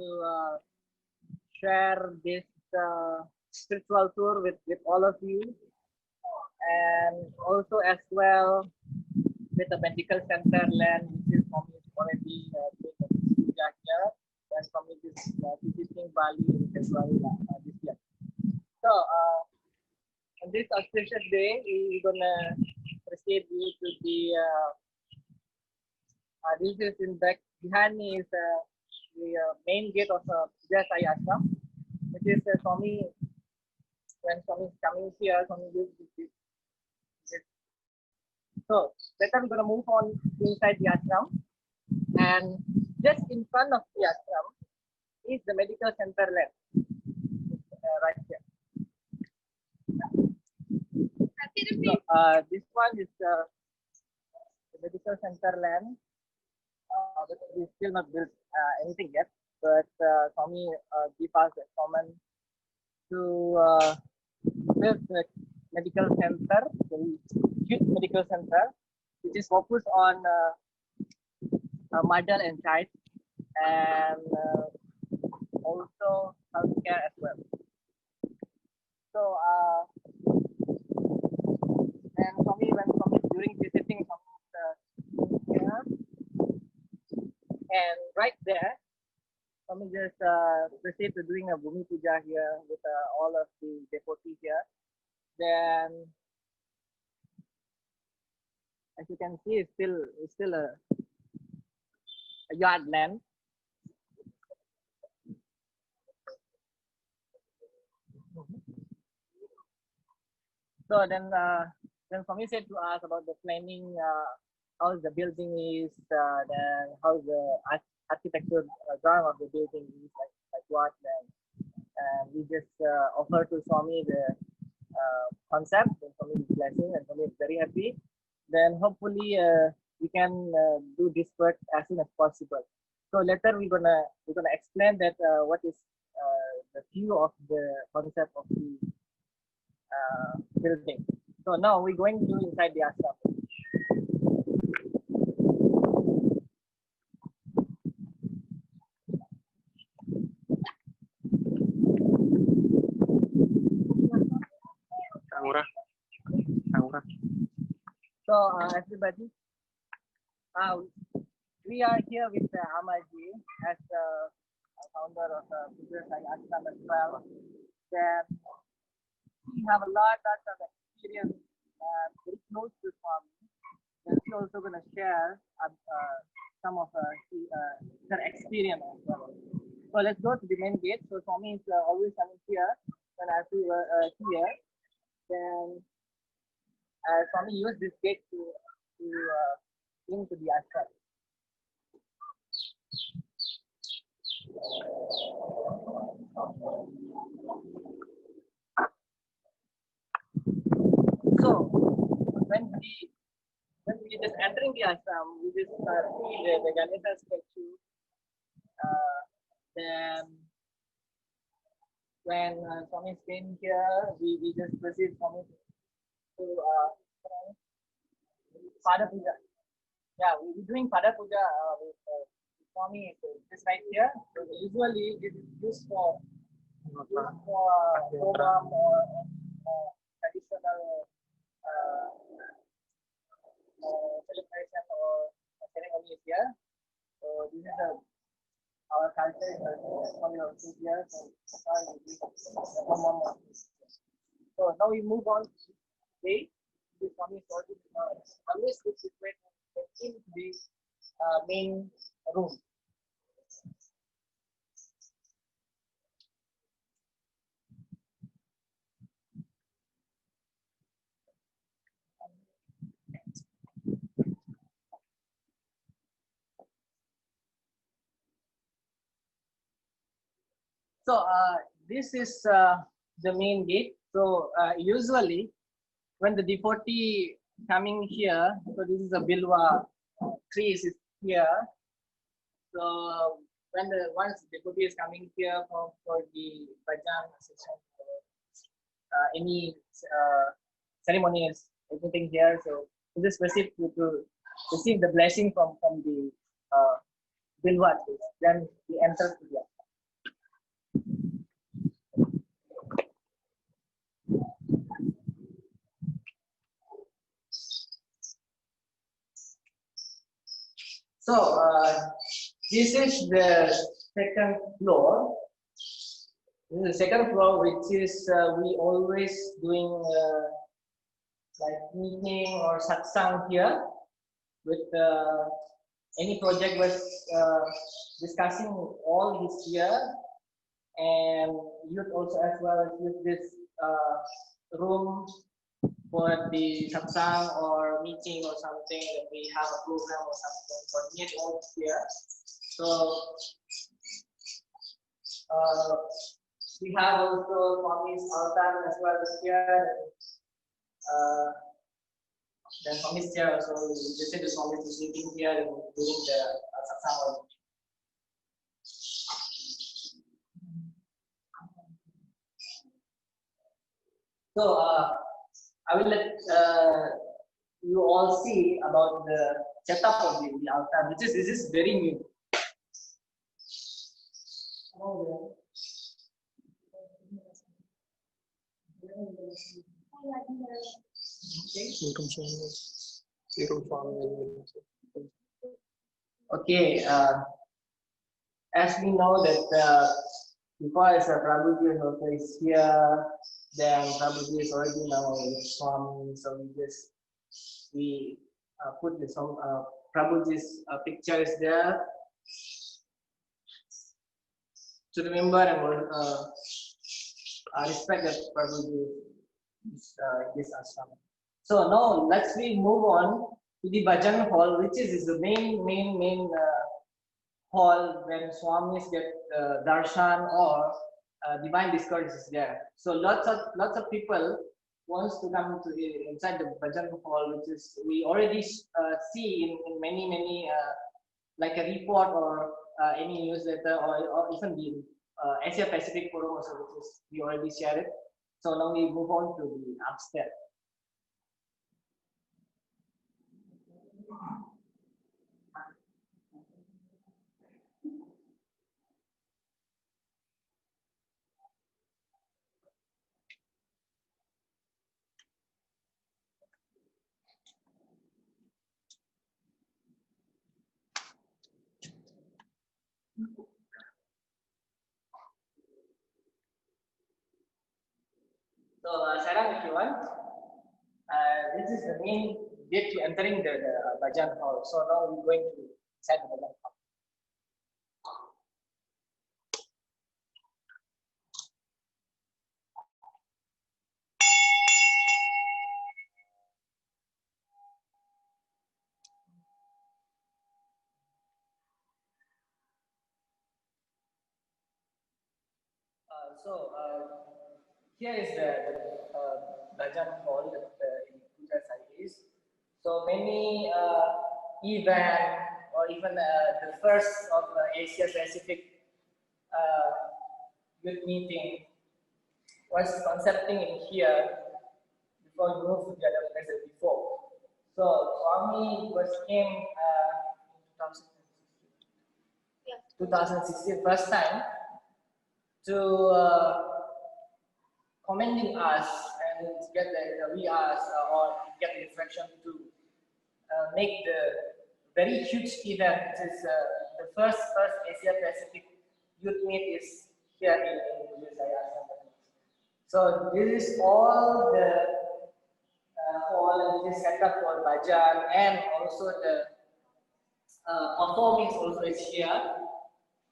to share this spiritual tour with all of you, and also as well with the medical center land, which is already doing the puja here, and Swami is visiting Bali in February this year. So on this auspicious day, we're gonna proceed you to the this is in back behind me is the main gate of Sai Ashram, which is Swami. When Swami is coming here, Swami gives this. So later we're gonna move on inside the ashram, and just in front of the ashram is the medical center land, right here. So this one is the medical center land. But we still not built anything yet, but Swami give us a command to build the medical center, the huge medical center, which is focused on mother and child, and also healthcare as well. So and Swami, when Swami during visiting here, and right there, Swami just proceed to doing a Bhumi Puja here with all of the devotees here. Then, as you can see, it's still a yard land. So then Swami said to us about the planning, how the building is, then how the architecture drawing of the building is, like what. And we just offer to Swami the concept, and Swami is blessing, and Swami is very happy. Then hopefully we can do this work as soon as possible. So later we're gonna explain that what is the view of the concept of the building. So now we're going to inside the ashram. So everybody, we are here with Amaji as the founder of Sai Ashram as well. Then we have a lot of experience very close to Swami. Then we're also going to share some of her experience as well. So let's go to the main gate. So Swami is always coming here when I see here. Then Swami used this gate to into the ashram. So when we just entering the ashram, we just see the Ganesha statue. Then when Swami came here, we just proceed Swami to Pada Puja. Yeah, we're doing Pada Puja with Swami just right here. So usually this is used for program or traditional celebration or ceremony here. So this is our culture is here. So now we move on to the Swami always situated in the main room. So this is the main gate. So usually when the devotee coming here, so this is a bilwa tree is here. So when once the devotee is coming here for the bhajan session, any ceremonies, everything here. So we just proceed to receive the blessing from the bilwa tree. Then we enter to the ashram. So this is the second floor. This is the second floor, which is we always doing like meeting or satsang here with any project was discussing all is here, and youth also as well as with this room for the satsang or meeting or something that we have a program or something for it all here. So we have also Swami's altar as well as here. Then Swami's chair also, they say the Swami is sleeping here and doing the satsang. So I will let you all see about the setup of the altar, which is this is very new. Okay, as we know that because Prabhuji also is here, then Prabhuji is already now with Swami, so we put this on Prabhuji's picture is there to remember and respect that Prabhuji is this ashram. So now let's we move on to the bhajan hall, which is the main hall when Swamis get darshan or divine discourse is there. So lots of people wants to come to inside the bhajan hall, which is we already see in many like a report or any newsletter or even the Asia Pacific forum also, which is we already shared it. So now we move on to the upstairs. So Sarah, if you want, this is the main gate to entering the bhajan hall. So now we're going to inside the bhajan hall. Here is the bhajan hall that in Puja side is. So many event or even the first of Asia Pacific youth meeting was concepting in here before we moved to the other places before. So Swami was came in 2016 first time to commending us and get the we ask or get the reflection to make the very huge event, which is the first Asia Pacific youth meet is here in Sai Ashram. So this is all the hall which is set up for bhajan, and also the performing also is here.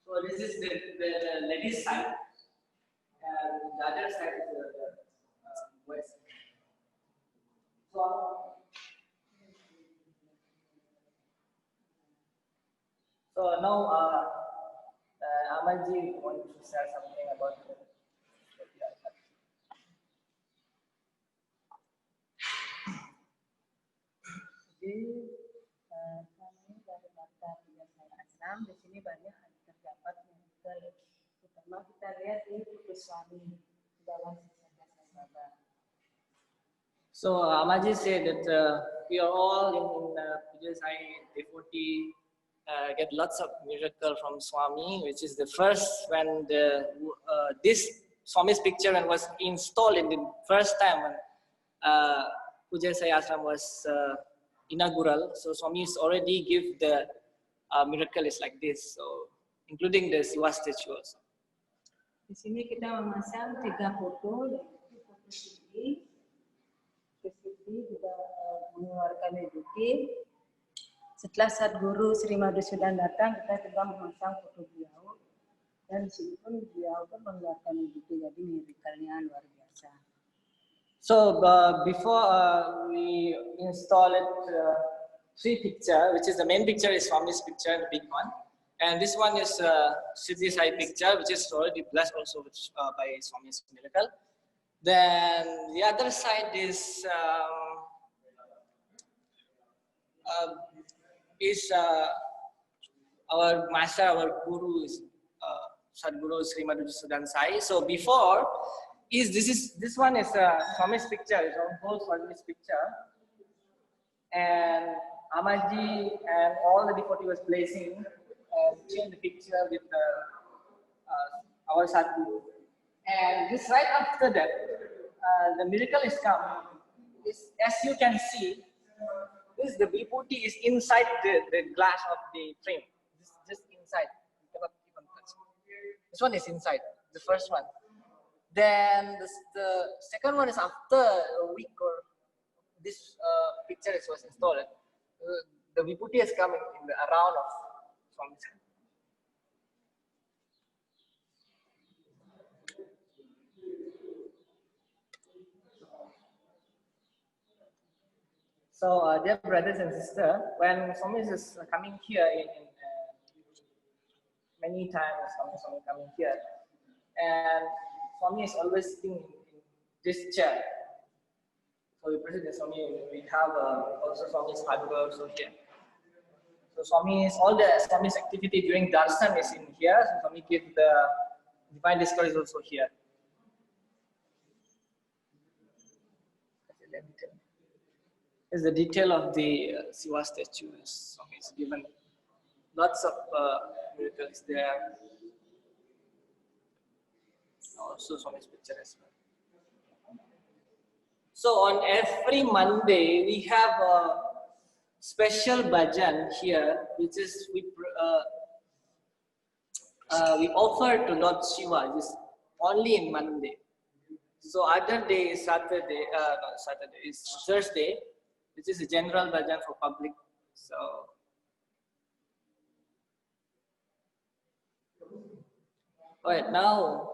So this is the ladies side, and the other side is the boys. So now Amalji wants to share something about the Jadi kami dari Mata Pooja Ashram di sini banyak terdapat medical, terutama kita lihat di buku Swami dalam sisanya Baba. So Amaji said that we are all in Puja Sai devotee get lots of miracle from Swami, which is the first when this Swami's picture when was installed in the first time when Puja Sai Ashram was inaugural. So Swami is already give the miracle is like this. So including the Siwa statue also. Di sini kita memasang 3 foto, yaitu foto Siti juga mengeluarkan rezeki. Setelah Sadguru Sri Madhusudan datang, kita juga memasang foto beliau. Dan di sini pun beliau pun mengeluarkan rezeki, jadi mirakelnya luar biasa. So before we install it, 3 picture, which is the main picture is Swami's picture, the big one. And this one is Siddhi Sai picture, which is already blessed also by Swami's miracle. Then the other side is our master, our guru is Sadguru Sri Madhusudan Sai. So before this one is Swami's picture, is all Swami's picture, and Amaji and all the devotees was placing change the picture with our Sadguru. And this right after that, the miracle is come. As you can see, this the vibhuti is inside the glass of the frame. This just inside. You cannot even touch. This one is inside. The first one. Then the second one is after a week or this picture was installed. The vibhuti is coming in the around of Swami's hand. So, dear brothers and sisters, when Swami is coming here in many times, Swami coming here, and Swami is always sitting in this chair. So, we present Swami, we have also Swami's hardware also here. So, all the Swami's activity during darshan is in here. So, Swami gives the divine discourse also here. Is the detail of the Siwa statue. Swami is given lots of miracles there. Also Swami's picture as well. So on every Monday we have a special bhajan here, which is we offer to Lord Shiva just only in Monday. So other day is Saturday, not Saturday, is Thursday, which is a general bhajan for public. So alright, now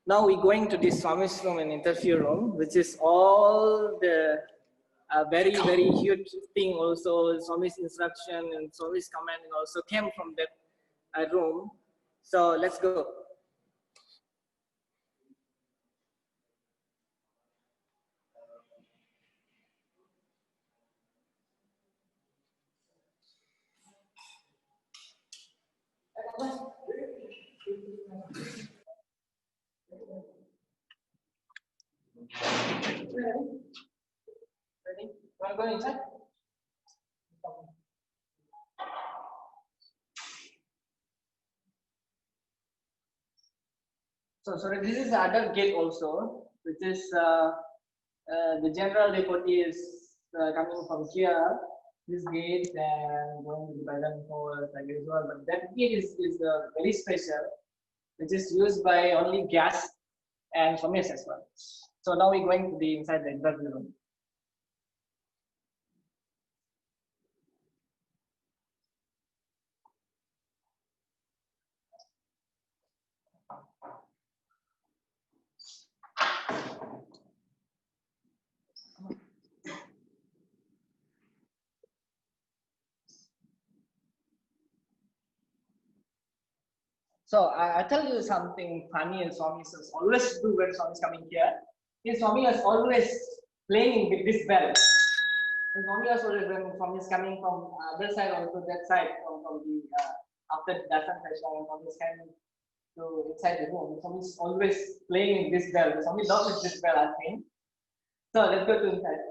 we're going to this Swami's room and interview room, which is all the very, very huge thing also. Swami's instruction and Swami's command also came from that room. So let's go. Ready? Want to go inside? So this is the other gate also, which is the general devotee is coming from here, this gate, and going to the bhajan hall like as well. But that gate is very special, which is used by only gas and Swami's as well. So now we're going to the inside the interview room. So I tell you something funny, and Swami says always do when Swami is coming here. His Swami is always playing with this bell. And Swami also when Swami is coming from other side also that side from the after the darshan session, when Swami is coming to inside the room, Swami is always playing with this bell. Swami loves this bell, I think. So let's go to inside.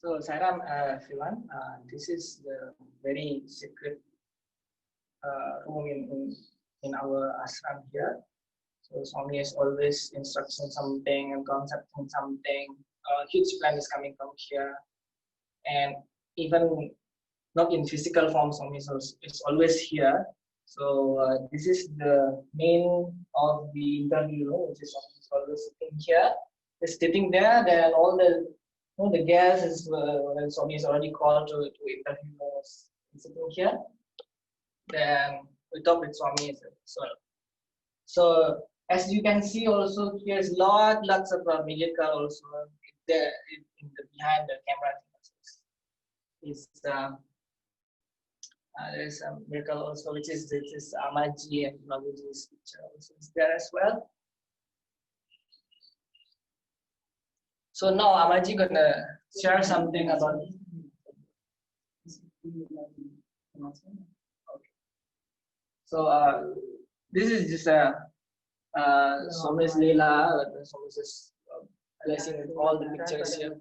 So Sairam, everyone, this is the very secret room in our ashram here. So Swami is always instructing something and concepting something. A huge plan is coming from here, and even not in physical form, Swami is always here. So this is the main of the interview room, which is always sitting here. Just sitting there, then all the the guests is when Swami is already called to interview us sitting here. Then we talk with Swami as well. So as you can see, also here's lots of miracle also there in the behind the camera. Is there's a miracle also, which is Amaji and Naguji's picture also is there as well. So now Amaji gonna share something about. Okay. So this is just a Swami's Leela, Swami's just blessing with all the pictures here.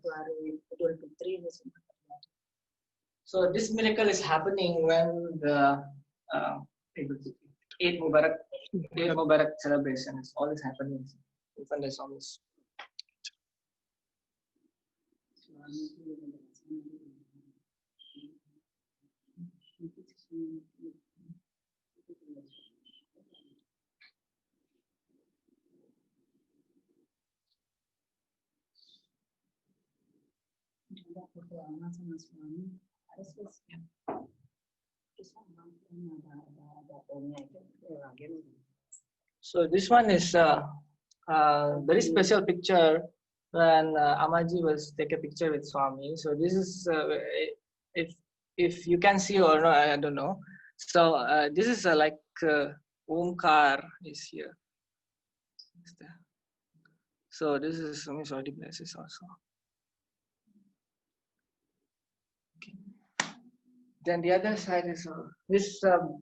So this miracle is happening when the Eid Mubarak celebration is always happening in front of Swami's. So this one is very special picture when Amaji was take a picture with Swami. So this is if you can see or no, I don't know. So this is like Omkar is here. So this is Swami's already blesses also. Okay. Then the other side is this from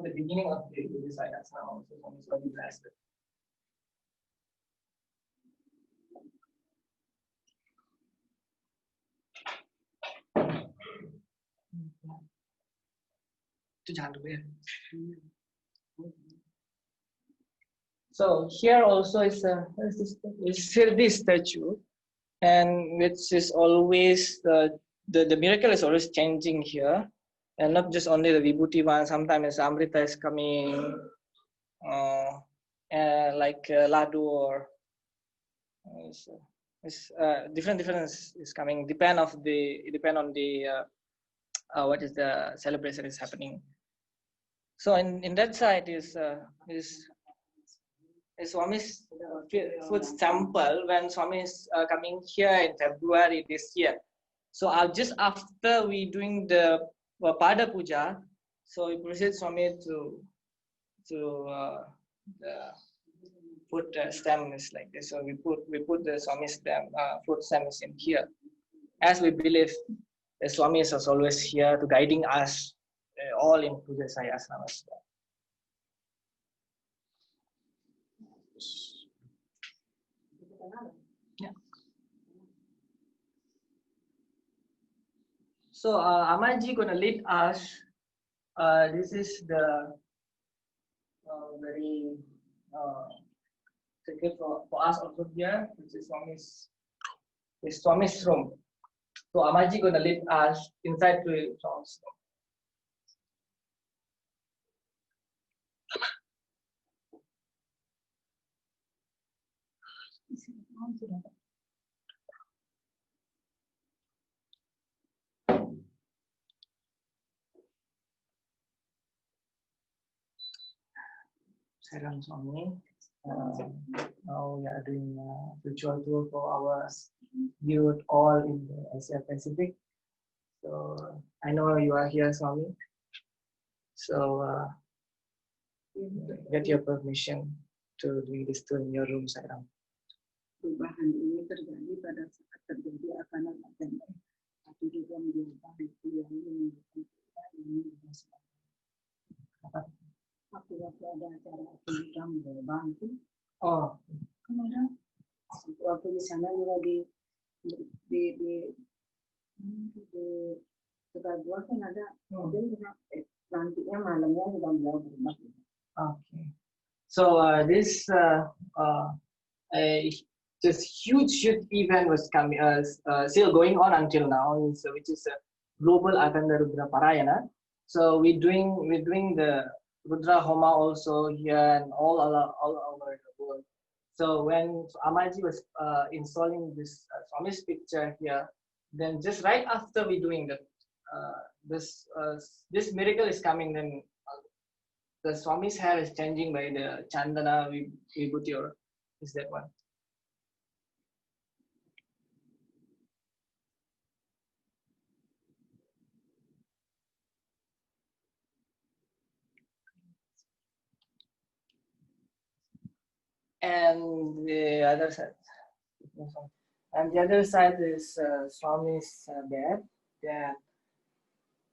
the beginning of this side as now also Swami's already blessed. So here also is this statue, and which is always the miracle is always changing here, and not just only the Vibhuti one. Sometimes Amrita is coming, like Ladu or different is coming. Depend on the what is the celebration is happening. So in that side is Swami's food sample when Swami is coming here in February this year. So just after we doing the Pada Puja, so we proceed Swami to the food stem is like this. So we put the Swami stem food stems in here, as we believe the Swami is always here to guiding us all in Puja Sai Ashram as well. Yeah. So Amaji gonna lead us. This is the very secret for us also here, which is Swami's room. So Amaji gonna lead us inside to Swami's room. Saram Swami. Now we are doing a virtual tour for our youth all in the Asia Pacific. So I know you are here, Swami. So get your permission to do this tour in your room, Saram. Perubahan ini terjadi pada saat terjadi akan dan tapi juga menjadi yang ini waktu ada acara aktivitas bantu. Oh, kemarin waktu di sana juga di sekitar gua kan ada mobil nantinya malamnya sudah mulai berubah. Okay. So this huge event was coming, still going on until now, which is a global Akanda Rudra Parayana. So we're doing the Rudra Homa also here and all over the world. So when Amaji was installing this Swami's picture here, then just right after we doing that, this miracle is coming. Then the Swami's hair is changing by the Chandana Vibhuti, or is that one? And the other side, and the other side is Swami's bed. Yeah,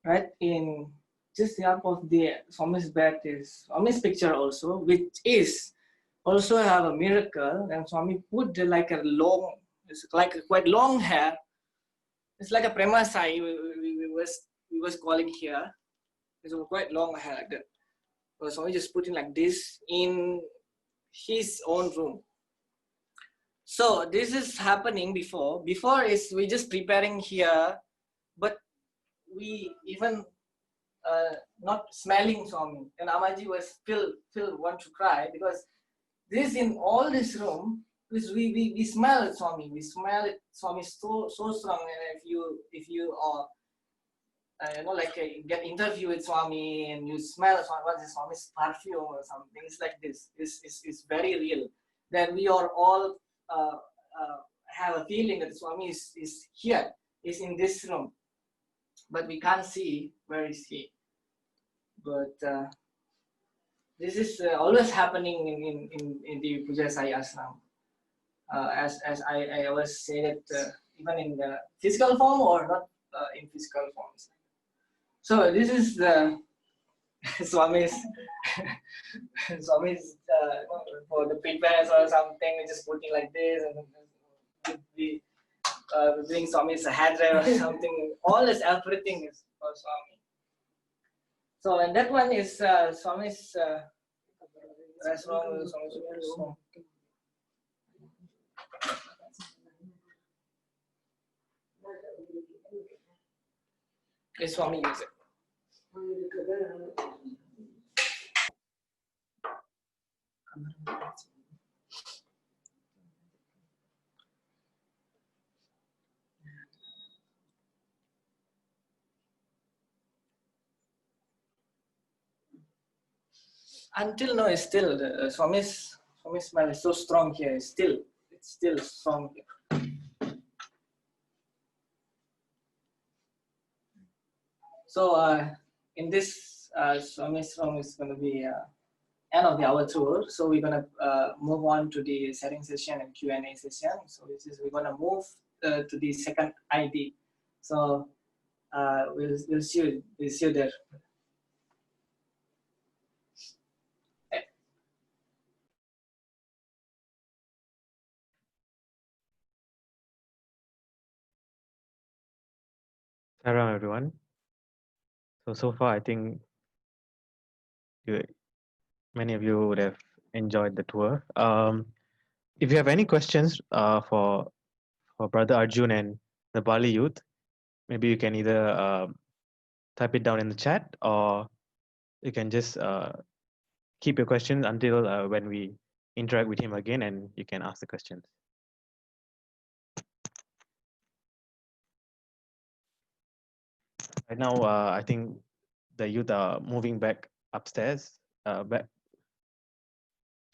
right in just the up of the Swami's bed is Swami's picture also, which is also have a miracle. And Swami put like a long, it's like a quite long hair. It's like a premasai we was calling here. It's a quite long hair like that. So Swami just put in like this in his own room. So this is happening before. Before is we just preparing here, but we even not smelling Swami. And Amaji was still want to cry because this in all this room, because we smell Swami. We smell it. Swami so strong. And if you get interview with Swami and you smell what's Swami's perfume or something, it's like this. It's very real. Then we are all have a feeling that Swami is here, is in this room, but we can't see where is he. But this is always happening in the Puja Sai Ashram. As I always say that even in the physical form or not in physical forms. So this is the Swami's for the prepares or something. We just putting like this and we doing Swami's hairdryer or something. All this everything is for Swami. So and that one is Swami's restaurant. Is Swami use it. Until now, it's still the Swami's smell is so strong here. It's still strong here. So in this Swami's room is going to be end of our tour. So we're going to move on to the setting session and Q&A session. So we're going to move to the second ID. So we'll see you there. Hello everyone. So far I think many of you would have enjoyed the tour. If you have any questions for Brother Arjun and the Bali youth, maybe you can either type it down in the chat, or you can just keep your questions until when we interact with him again, and you can ask the questions. Right now, I think the youth are moving back upstairs, back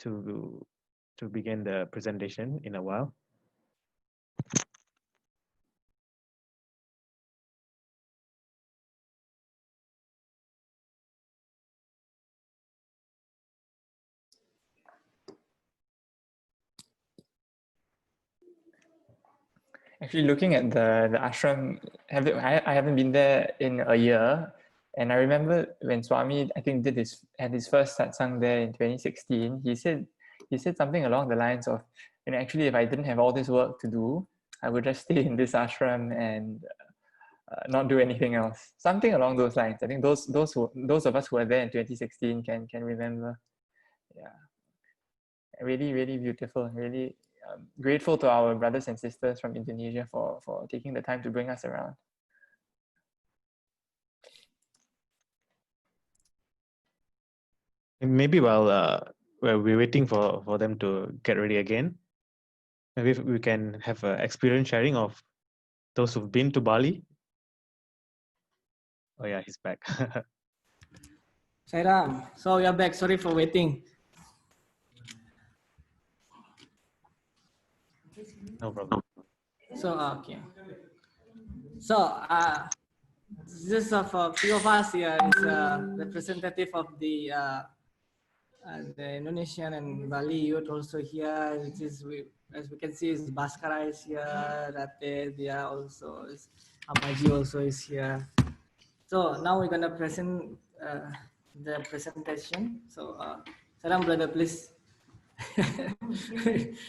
to begin the presentation in a while. Actually, looking at the ashram, I haven't been there in a year, and I remember when Swami, I think, had his first satsang there in 2016. He said something along the lines of, actually, if I didn't have all this work to do, I would just stay in this ashram and not do anything else. Something along those lines. I think those of us who were there in 2016 can remember. Yeah, really, really beautiful. Really grateful to our brothers and sisters from Indonesia for taking the time to bring us around. And maybe while we're waiting for them to get ready again, maybe we can have an experience sharing of those who've been to Bali. Oh yeah, he's back. Sairam, so you're back. Sorry for waiting. No problem. So okay. So this of a few of us here is representative of the Indonesian and Bali youth also here, which is as we can see is Baskara is here, Rate, Dia also is, Amaji also is here. So now we're gonna present the presentation. So Salam brother, please.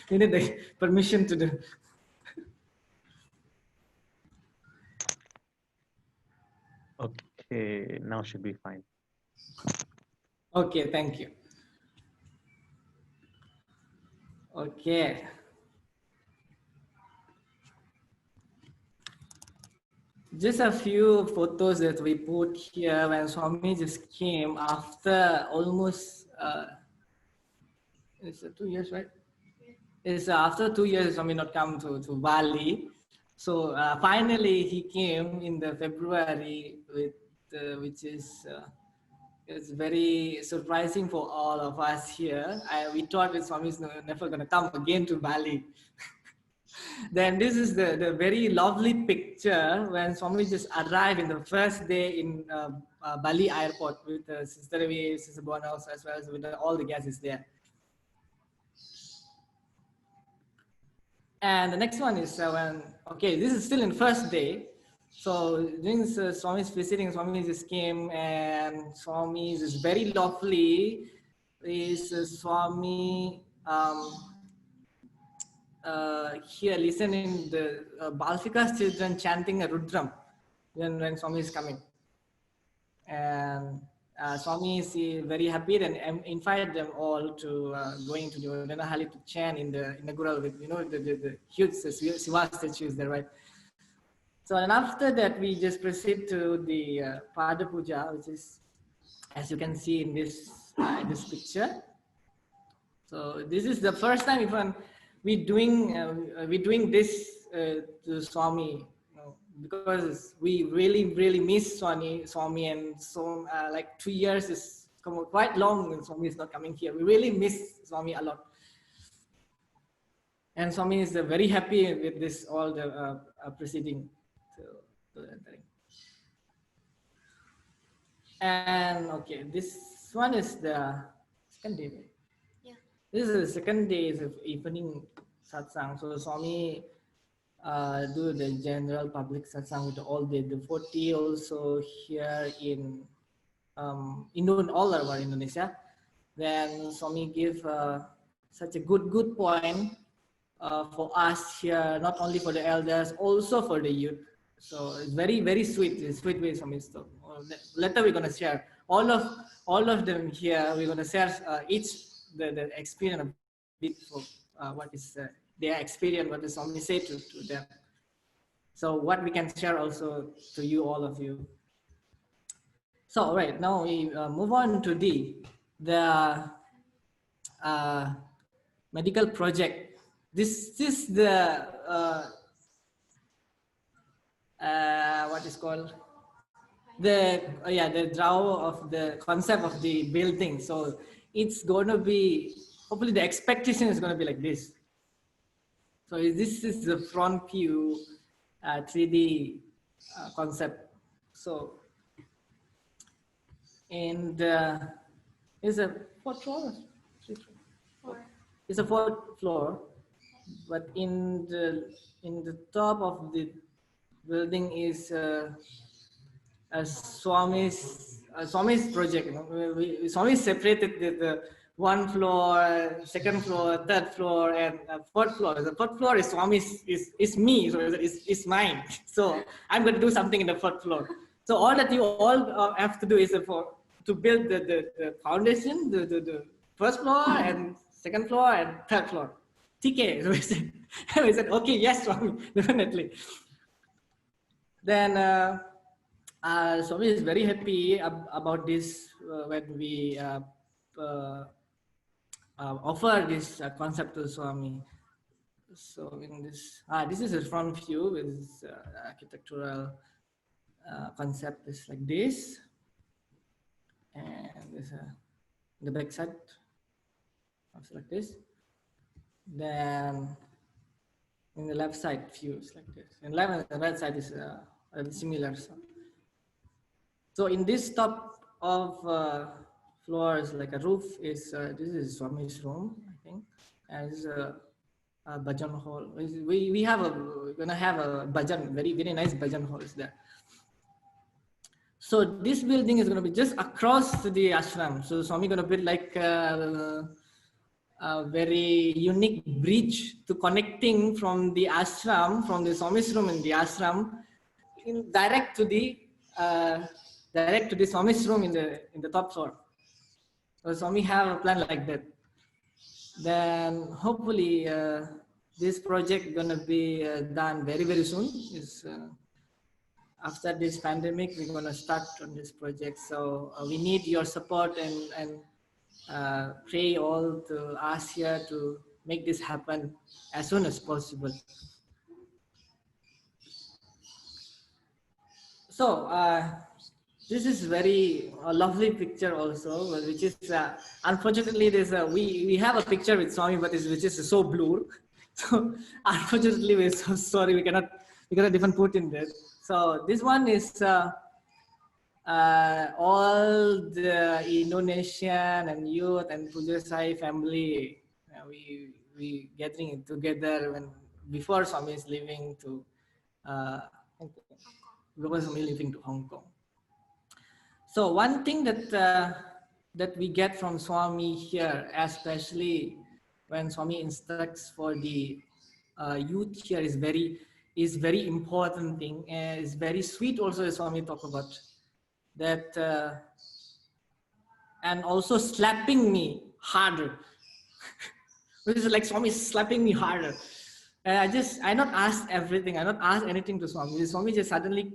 We need the permission to do. Okay, now should be fine. Okay, thank you. Okay. Just a few photos that we put here when Swami just came after almost, it's 2 years, right? It's after 2 years Swami not come to Bali. So finally he came in the February with, which is, it's very surprising for all of us here. We thought that Swami is never gonna come again to Bali. Then this is the very lovely picture when Swami just arrived in the first day in Bali airport with Sister Ravi, Sister Bonos, as well as with all the guests there. And the next one is when, okay, this is still in first day. So during Swami's visiting, Swami just came and Swami is very lovely. Is Swami here listening the Balfika's children chanting a Rudram when Swami is coming. And Swami is very happy and invite them all to going to the Denahali to chant in the inaugural with, you know, the huge Siva statues there, right? So and after that, we just proceed to the Pada Puja, which is, as you can see in this picture. So this is the first time even we doing this to Swami, you know, because we really miss Swami, and so like 2 years is quite long when Swami is not coming here. We really miss Swami a lot, and Swami is very happy with this all the proceeding. And okay, this one is the second day. Yeah. This is the second day of evening satsang. So Swami do the general public satsang with all the devotee also here in all over Indonesia. Then Swami give such a good point for us here, not only for the elders, also for the youth. So it's very sweet. It's sweet way Swami stuff. Later we're gonna share all of them here. We're gonna share each the experience a bit for what is their experience, what the Swami say to them. So what we can share also to you, all of you. So all right, now we move on to the medical project. This is the what is called the draw of the concept of the building. So it's gonna be, hopefully the expectation is gonna be like this. So this is the front view 3D concept. So and is a 4th floor? It's a 4th floor, but in the top of the building is Swami's project. You know, Swami separated one floor, second floor, third floor, and fourth floor. The fourth floor is Swami's, is me, so it's mine. So I'm going to do something in the fourth floor. So all that you all have to do is to build the foundation, the first floor and second floor and third floor. TK. So we said, okay, yes, Swami, definitely. Then Swami is very happy about this when we offer this concept to Swami. So in this is a front view with this architectural concept is like this, and there's the back side also like this. Then in the left side view is like this, and left and the right side is similar. So in this top of floor is like a roof is this is Swami's room, I think, and this is a bhajan hall. We're gonna have a bhajan, very nice bhajan hall is there. So this building is gonna be just across the ashram. So Swami gonna build like a very unique bridge to connecting from the ashram, from the Swami's room in the ashram, direct to the Swami's room in the top floor. So Swami have a plan like that. Then hopefully this project gonna be done very soon. After this pandemic, we're gonna start on this project. So we need your support and pray all to us here to make this happen as soon as possible. So this is very lovely picture also, which is unfortunately we have a picture with Swami, but which is so blue. So unfortunately, we're so sorry we cannot even put in there. So this one is all the Indonesian and youth and Pooja Sai family. We getting together before Swami is leaving to Hong Kong. So one thing that we get from Swami here, especially when Swami instructs for the youth here, is very important thing, and it's very sweet also, as Swami talk about that, and also slapping me harder. Which is like Swami is slapping me harder. And I not asked everything. I not asked anything to Swami. Swami just suddenly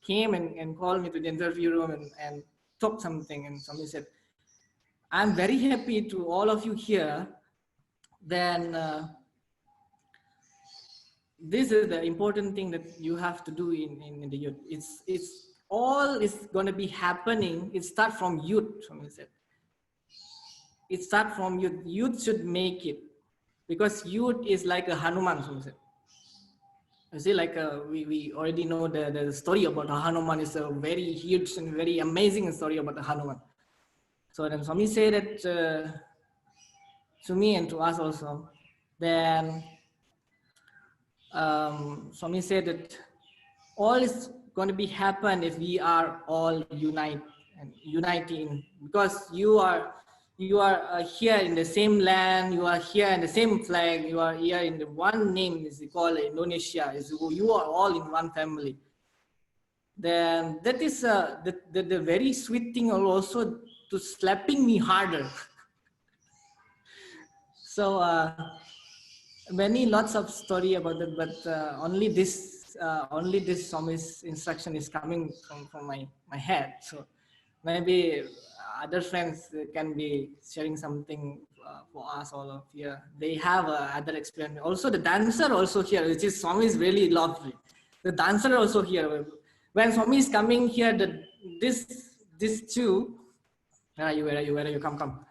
came and called me to the interview room and talked something. And Swami said, I'm very happy to all of you here. Then this is the important thing that you have to do in the youth. It's all is going to be happening. It starts from youth, Swami said. It starts from youth. Youth should make it. Because youth is like a Hanuman, Swami said. You see, like we already know the story about Hanuman is a very huge and very amazing story about the Hanuman. So then Swami said that to me and to us also. Then Swami said that all is going to be happen if we are all uniting, because you are here in the same land, you are here in the same flag, you are here in the one name is called Indonesia. You are all in one family. Then that is the very sweet thing also to slapping me harder. So lots of story about that, but only this Swami's instruction is coming from my head. So maybe other friends can be sharing something for us all of here. They have other experience. Also the dancer also here, which is Swami is really lovely. The dancer also here. When Swami is coming here, this two, where are you? Come.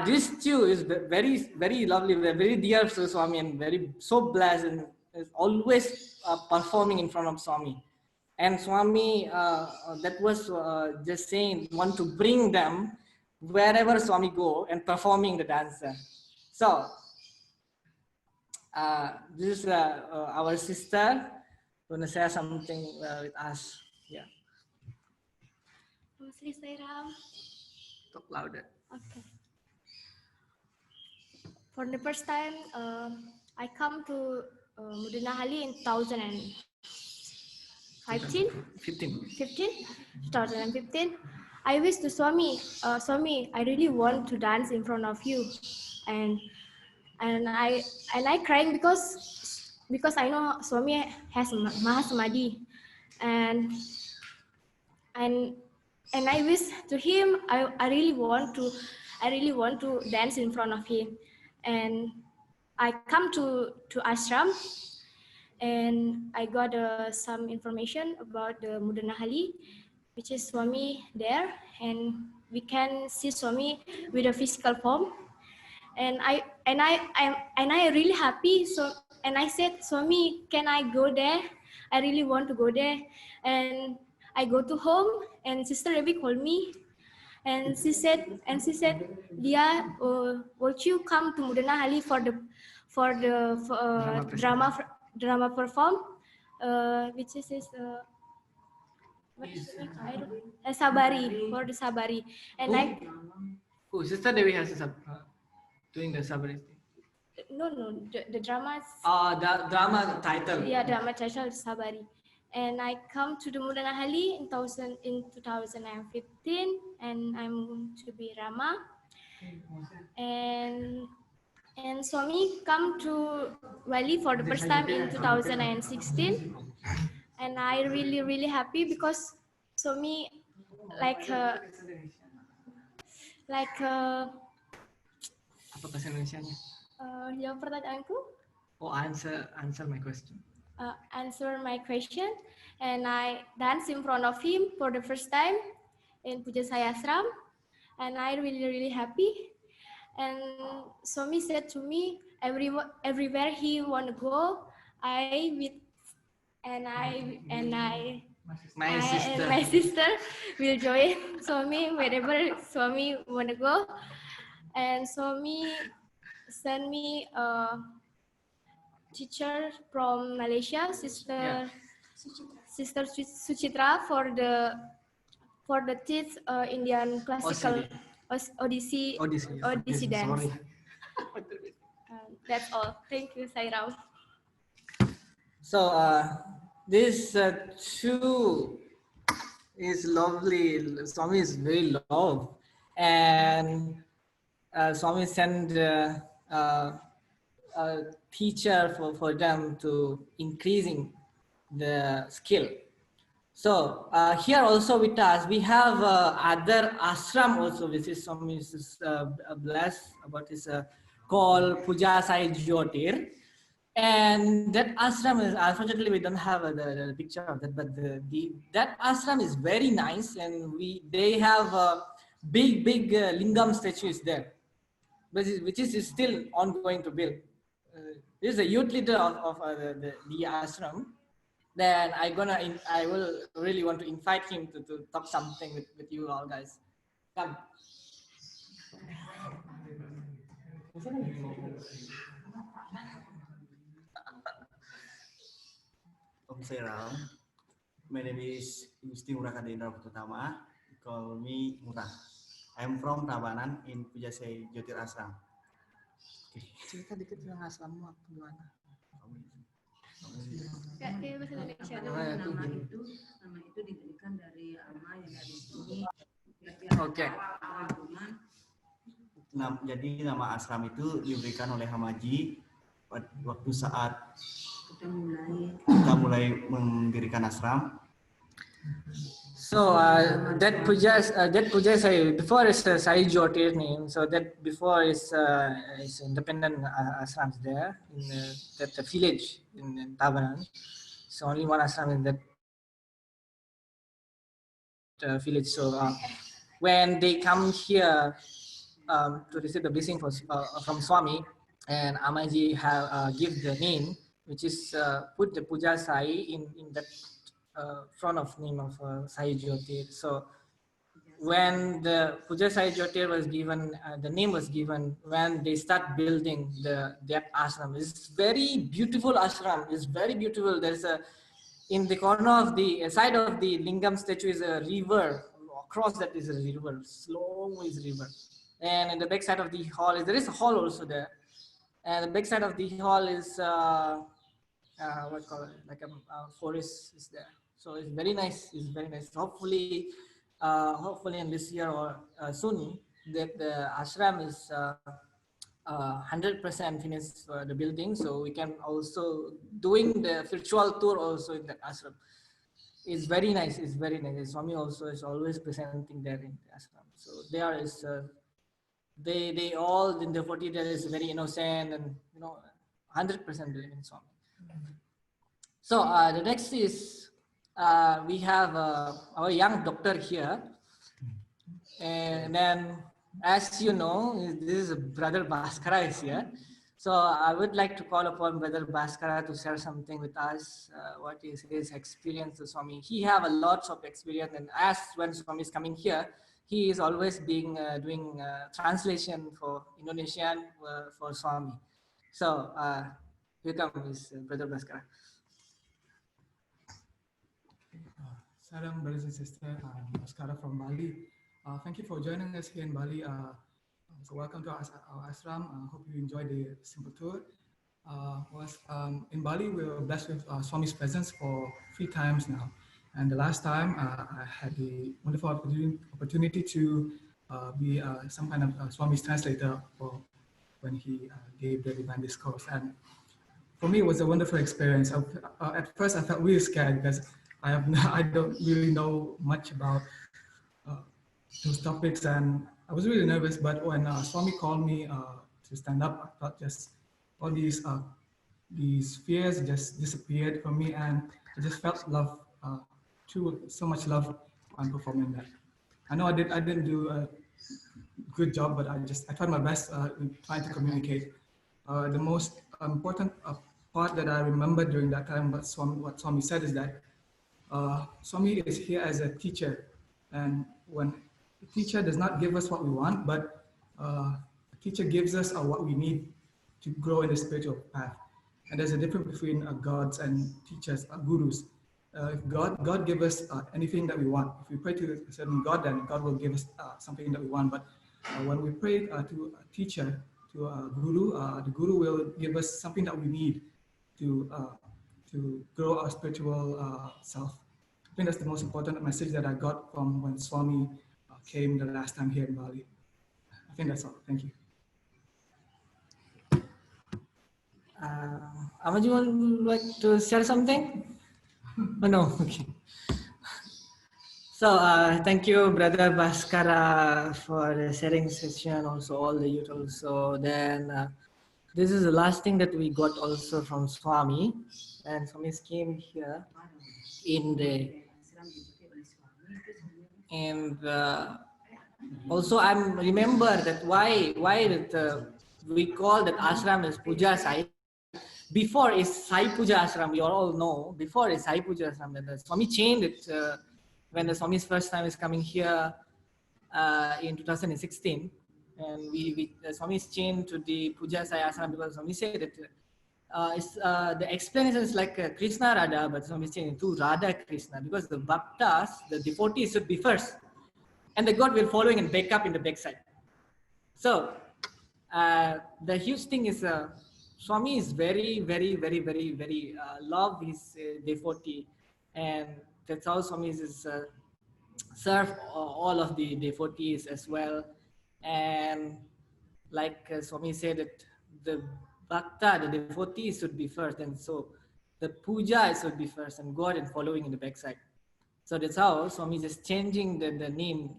This too is very lovely, very dear to Swami, and so blessed, and is always performing in front of Swami. And Swami, that was just saying, want to bring them wherever Swami go and performing the dancer. So this is our sister going to share something with us. Yeah. Sri Sai Ram. Talk louder. Okay. For the first time, I come to Mudanahali in 2015. I wish to Swami, Swami, I really want to dance in front of you, and I crying because I know Swami has Mahasamadhi, and and I wish to him I really want to dance in front of him, and I come to ashram, and I got some information about the Mudanahali, which is Swami there, and we can see Swami with a physical form, and I really happy. So, and I said, Swami, can I go there? I really want to go there. And I go to home, and Sister Debbie called me, and she said, Dia, would you come to Mudanahali for the drama perform, which is I don't Sabari, for the Sabari, and Sister Devi has doing the Sabari thing. No, the drama. The drama title. Yeah, drama title is Sabari. And I come to the Mudanahali in 2015, and I'm going to be Rama. And Swami come to Bali for the first time in 2016, and I really happy because Swami Apa bahasa Indonesianya? Jawab pertanyaanku. Oh, answer my question. Answer my question, and I dance in front of him for the first time in Pooja Ashram, and I really happy. And Swami said to me, everywhere he want to go, my sister will join Swami wherever Swami want to go. And Swami sent me a teacher from Malaysia, Sister Suchitra, for the teach Indian classical Odyssey dance. That's all. Thank you, Sairam. So this two is lovely. Swami is very love, and Swami sent a teacher for them to increasing the skill. So here also with us we have other ashram also, which is Swami is blessed about, is called Pooja Sai Jyotir. And that ashram is, unfortunately we don't have the picture of that, but that ashram is very nice, and they have big lingam statues there, which is still ongoing to build. This is a youth leader of the ashram. Then I will really want to invite him to talk something with you all guys. Come. Om Sai Ram. My name is Gusti Ngurah Kadendra Pratama. Call me Ngurah. I am from Tabanan in Pooja Sai Jyotir Ashram. Cerita dikit tentang ashrammu gimana? Nama itu diberikan dari ama yang dari sini. Oke. Nah, jadi nama ashram itu diberikan oleh Hamaji waktu saat kita mulai mendirikan ashram. So that puja Sai, before is Sai Jyotir name. So that before is independent ashrams there in that village in Tabanan. So only one ashram in that village. So when they come here to receive the blessing from Swami, and Amaji have give the name, which is put the Puja Sai in that front of name of Sai Jyotir. So when the Puja Sai Jyotir was given, the name was given when they start building that ashram. It's very beautiful ashram. It's very beautiful. There's in the corner of the side of the lingam statue is a river. Across that is a river, slow is river. And in the back side of the hall, there is a hall also there. And the back side of the hall is what call it, like a forest is there. So it's very nice. It's very nice. Hopefully in this year or soon that the ashram is 100% finished the building, so we can also doing the virtual tour also in that ashram. It's very nice. It's very nice. Swami also is always presenting there in the ashram. So there is they all in the 40 there is very innocent and 100% believe in Swami. So the next is we have our young doctor here, and then as you know, this is Brother Bhaskara is here. So I would like to call upon Brother Bhaskara to share something with us. What is his experience with Swami? He have a lot of experience, and as when Swami is coming here, he is always being doing translation for Indonesian for Swami. So welcome, Brother Bhaskara. Salam, brothers and sisters. I'm Bhaskara from Bali. Thank you for joining us here in Bali. So welcome to our ashram. I hope you enjoyed the simple tour. In Bali, we were blessed with Swami's presence for 3 times now. And the last time, I had the wonderful opportunity to be some kind of Swami's translator for when he gave the divine discourse. And for me, it was a wonderful experience. At first, I felt really scared because I don't really know much about those topics, and I was really nervous. But when Swami called me to stand up, I thought just all these fears just disappeared from me, and I just felt love, so much love on performing that. I know I didn't do a good job, but I tried my best in trying to communicate. The most important part that I remember during that time, what Swami said is that Swami is here as a teacher, and when a teacher does not give us what we want, but a teacher gives us what we need to grow in the spiritual path. And there's a difference between gods and teachers, gurus. If God gives us anything that we want. If we pray to a certain God, then God will give us something that we want. But when we pray to a teacher, to a guru, the guru will give us something that we need to grow our spiritual self. I think that's the most important message that I got from when Swami came the last time here in Bali. I think that's all. Thank you. Ahmad, you would like to share something? Oh, no, okay. So thank you, Brother Bhaskara, for the sharing session, also all the youth also. Then this is the last thing that we got also from Swami. And Swami came here in the, and also I remember that why that we call that ashram as Puja Sai. Before is Sai Pooja Ashram, you all know. Before is Sai Pooja Ashram, and the Swami changed it when the Swami's first time is coming here in 2016, and the Swami's changed to the Puja Sai Ashram because Swami said that the explanation is like Krishna Radha, but Swami changed to Radha Krishna because the bhaktas, the devotees should be first, and the God will following and back up in the backside. So the huge thing is Swami is very love his devotee, and that's how Swami is serve all of the devotees as well. And like Swami said that the bhakta, the devotee should be first, and so the puja should be first, and God and following in the backside. So that's how Swami is just changing the name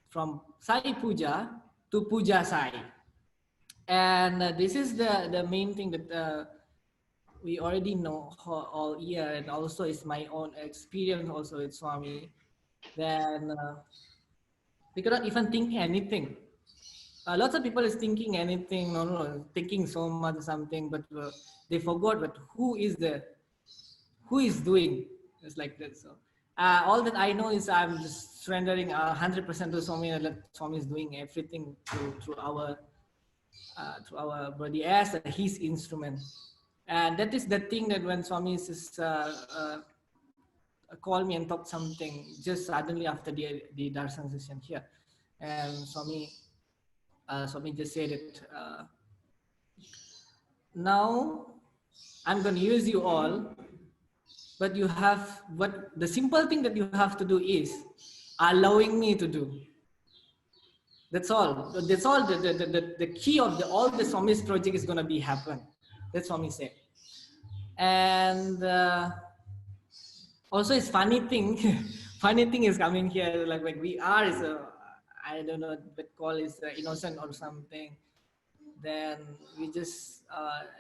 from Sai Pooja to Puja Sai. And this is the main thing that we already know all year, and also it's my own experience also with Swami. Then we cannot even think anything. Lots of people is thinking anything, thinking so much something, but they forgot. But who is doing? It's like that. So all that I know is I'm just surrendering 100% to Swami, and that Swami is doing everything through our body as his instrument. And that is the thing that when Swami is call me and talk something just suddenly after the darshan session here, and Swami just said that now I'm going to use you all, but you have, what the simple thing that you have to do is allowing me to do. That's all. That's all. The key of all the Swami's project is going to be happen. That's Swami said. And also, it's funny thing. Funny thing is coming here. Like we are is a, I don't know what call is innocent or something. Then we just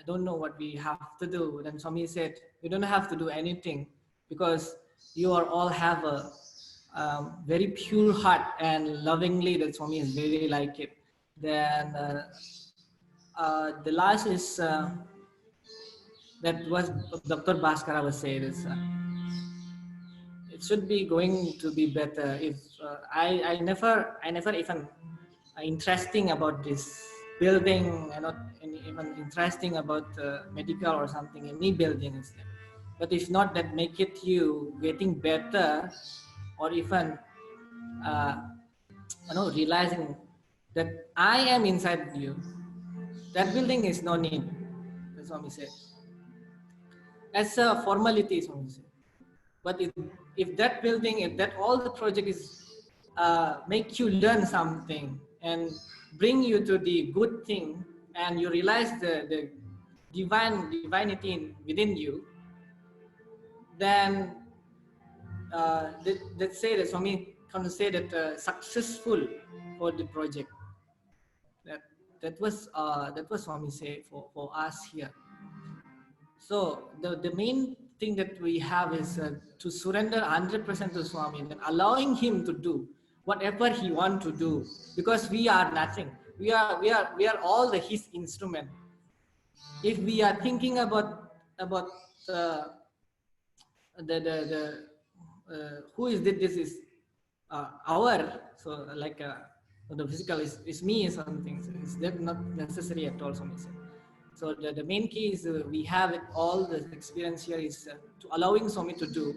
don't know what we have to do. Then Swami said, you don't have to do anything because you are all have a very pure heart and lovingly. That Swami is very like it. Then the last is that was Dr. Bhaskara was saying is it should be going to be better. If I never even interesting about this building and not even interesting about medical or something, any building instead. But if not that make it you getting better or even realizing that I am inside you, that building is no need. That's what we said. As a formality, Swami said. But if that building, if that all the project is make you learn something and bring you to the good thing, and you realize the divinity within you, then let's say that Swami can say that successful for the project. That was Swami say for us here. So the main thing that we have is to surrender 100% to Swami and allowing him to do whatever he wants to do, because we are nothing. We are all his instrument. If we are thinking about the who is this is our, so like the physical is me or something. So is that not necessary at all? So the main key is we have it, all the experience here is to allowing Swami to do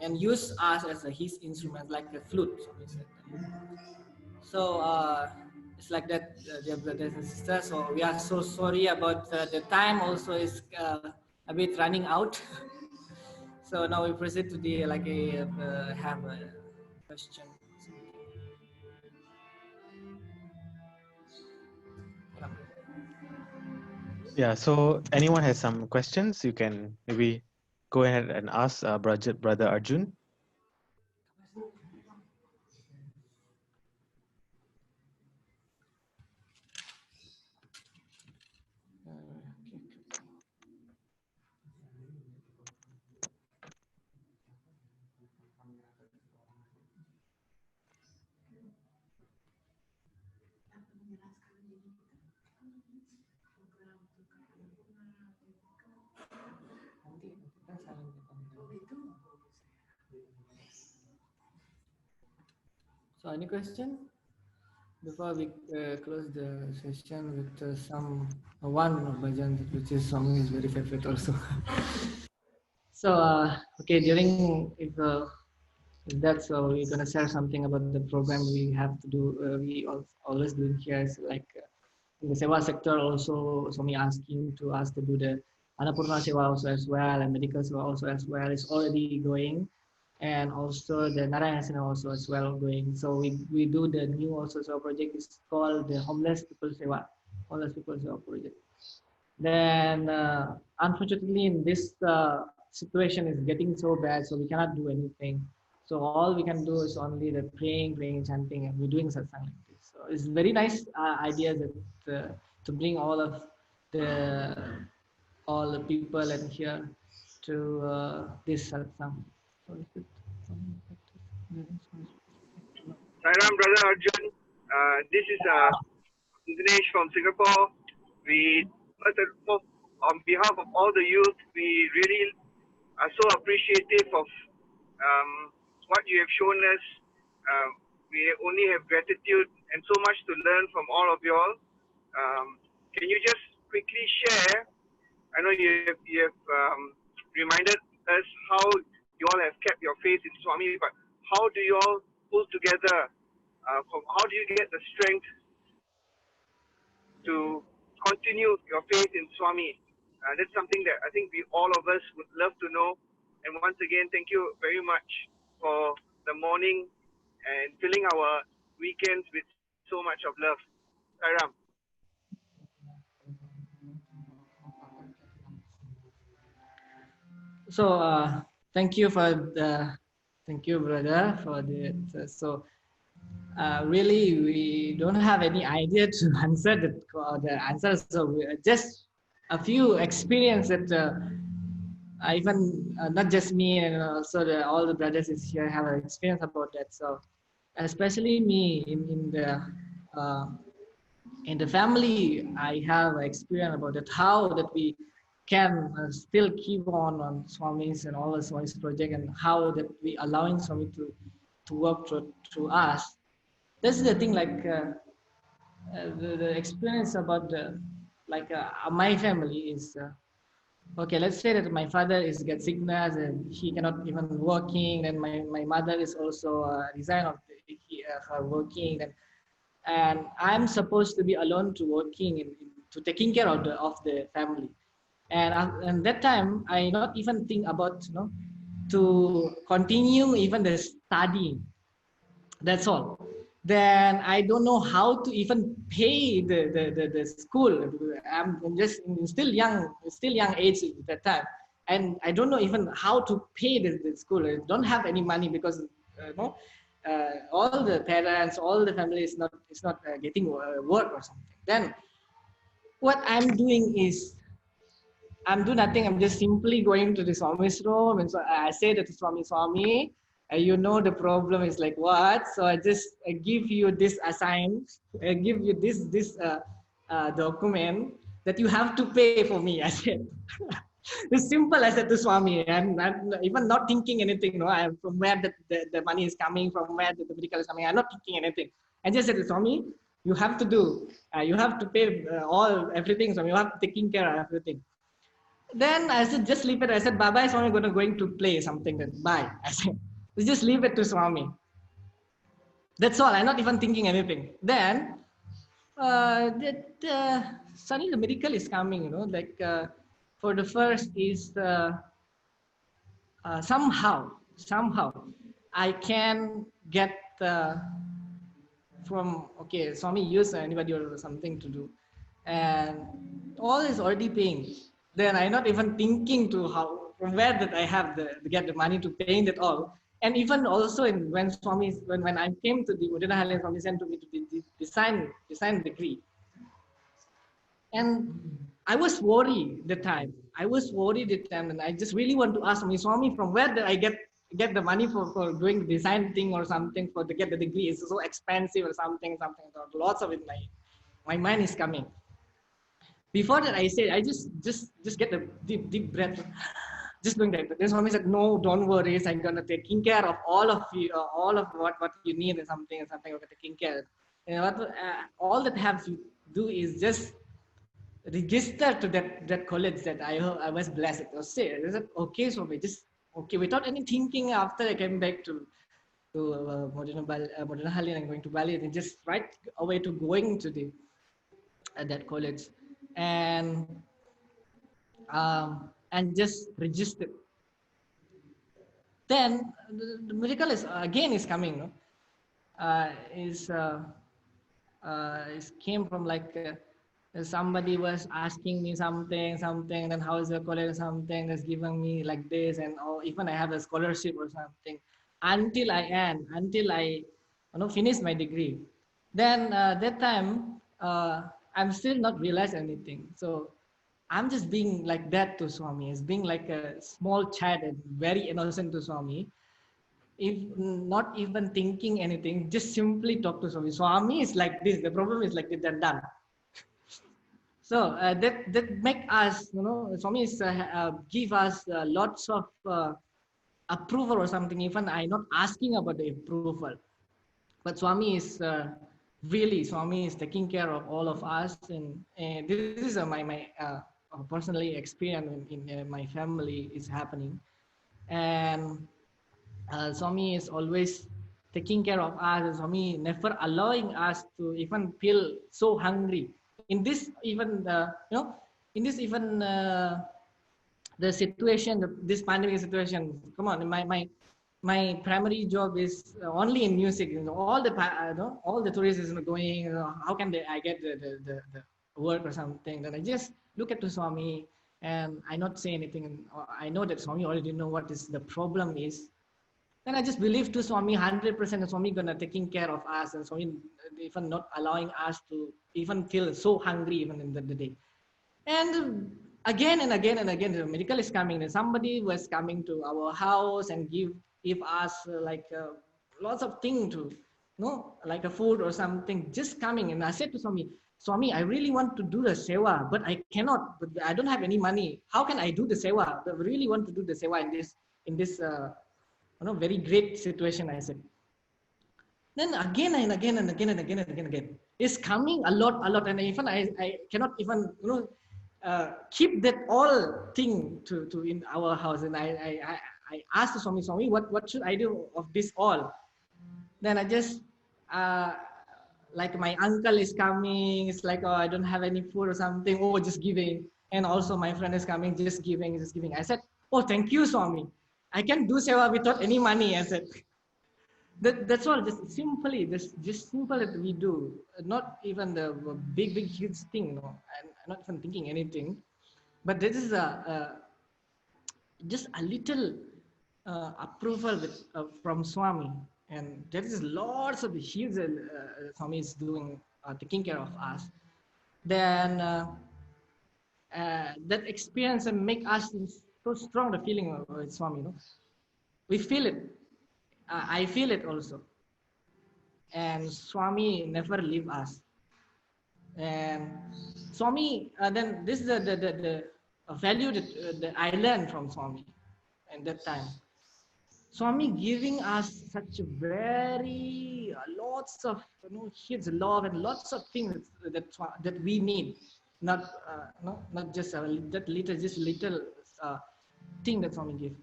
and use us as his instrument, like a flute. Swami said. So it's like that, dear brothers and sisters. So we are so sorry about the time. Also is a bit running out. So now we proceed to the have a question. Yeah, so anyone has some questions, you can maybe go ahead and ask brother Arjun. So any question before we close the session with some one bhajan, which is Swami is very favorite also. So okay, during if that's we're gonna share something about the program we have to do. We always doing here is like in the Seva sector also. Swami asking to us to do the Annapurna Seva also as well, and medical Seva also as well. It's already going, and also the Narayana Seva also as well going. So we do the new also Seva project. It's called the Homeless People Seva, Homeless People Seva project. Then unfortunately in this situation is getting so bad, so we cannot do anything. So all we can do is only the praying, chanting, and we're doing satsang like this. So it's very nice idea that to bring all of the people and here to this satsang. So Sairam, brother Arjun. This is Dinesh from Singapore. We, on behalf of all the youth, we really are so appreciative of what you have shown us. We only have gratitude and so much to learn from all of you all. Can you just quickly share? I know you have reminded us how you all have kept your faith in Swami, but how do you all pull together? How do you get the strength to continue your faith in Swami. That's something that I think we all of us would love to know. And once again, thank you very much for the morning and filling our weekends with so much of love. Sairam. So thank you for thank you, brother, for really we don't have any idea to answer the answer. So just a few experience that even not just me and also all the brothers is here have an experience about that. So especially me uh, in the family, I have experience about it, how that we can still keep on Swami's and all the Swami's project, and how that we allowing Swami to work through us. That's the thing, like the experience about my family is okay. Let's say that my father is get sickness and he cannot even working, and my mother is also resigned of her working, and I'm supposed to be alone to working to taking care of the family, and that time I not even think about to continue even the study. That's all. Then I don't know how to even pay the school. I'm just still young age at that time, and I don't know even how to pay the school. I don't have any money because all the parents, all the family is not getting work or something. Then what I'm doing is I'm doing nothing. I'm just simply going to the Swami's room, and so I say that to Swami, you know the problem is like what? So I give you this I give you this document that you have to pay for me. I said, it's simple. I said to Swami, and I'm even not thinking anything. No, I'm from where the money is coming, from where the medical is coming. I'm not thinking anything. I just said to Swami, you have to do, you have to pay everything. So you have to taking care of everything. Then I said, just leave it. I said, bye-bye, Swami, going to play something. Then bye. I said, just leave it to Swami. That's all. I'm not even thinking anything. Then suddenly the miracle is coming, like for the first is somehow I can get from, okay, Swami use anybody or something to do. And all is already paying. Then I'm not even thinking to how, from where that I have to get the money to paying that all. And even also when Swami, when I came to the Modena Highland, Swami sent to me to the design degree. And I was worried the time. And I just really want to ask Swami, from where did I get the money for doing the design thing or something to get the degree? It's so expensive or something. Lots of it. My mind is coming. Before that, I said, I just get a deep breath. Just doing that. Then Swami said, no, don't worry. I'm gonna taking care of all of you, all of what you need and something. We're taking care. And all that have to do is just register to that college that I was blessed. I said, okay, so we just okay without any thinking. After I came back to Modena Highland and going to Bali, and just right away to going to that college, and just registered. Then the miracle is coming. No? It came from like. Somebody was asking me something, then how is your college, something that's giving me like this, and even I have a scholarship or something, until I finish my degree. Then that time I'm still not realize anything. So I'm just being like that to Swami. It's being like a small child and very innocent to Swami. If not even thinking anything, just simply talk to Swami. Swami is like this. The problem is like this. They're done. So that make us, Swami give us lots of approval or something. Even I not asking about the approval, but Swami is Swami is taking care of all of us, and this is my personally experience in my family is happening, and Swami is always taking care of us. Swami never allowing us to even feel so hungry. in this even in this even the situation, this pandemic situation. Come on, my primary job is only in music. All the all the tourists is going. How can I get the work or something? Then I just look at the Swami, and I not say anything. I know that Swami already know what is the problem is. Then I just believe to Swami 100%. Swami gonna taking care of us, and Swami even not allowing us to even feel so hungry even in the day. And again and again and again, the miracle is coming. And somebody was coming to our house and give us lots of things to, like a food or something, just coming. And I said to Swami, Swami, I really want to do the sewa, but I cannot. But I don't have any money. How can I do the sewa? I really want to do the sewa in this very great situation. I said. Then again and again and again and again and again, it's coming a lot, and even I cannot even keep that all thing to in our house. And I asked Swami, Swami, what should I do of this all? Then I just like my uncle is coming. It's like, oh, I don't have any food or something. Oh, just giving. And also my friend is coming, just giving. I said, oh, thank you, Swami. I can do sewa without any money. I said. That's all. Just simply, just simple that we do. Not even the big huge thing. No, I'm not even thinking anything. But this is just a little approval from Swami, and there is lots of huge Swami is doing, taking care of us. Then that experience and make us so strong. The feeling of Swami, we feel it. I feel it also. And Swami never leave us. And Swami, then this is the value that I learned from Swami at that time. Swami giving us such a very lots of huge love and lots of things that we need. Not just that little, just little thing that Swami give.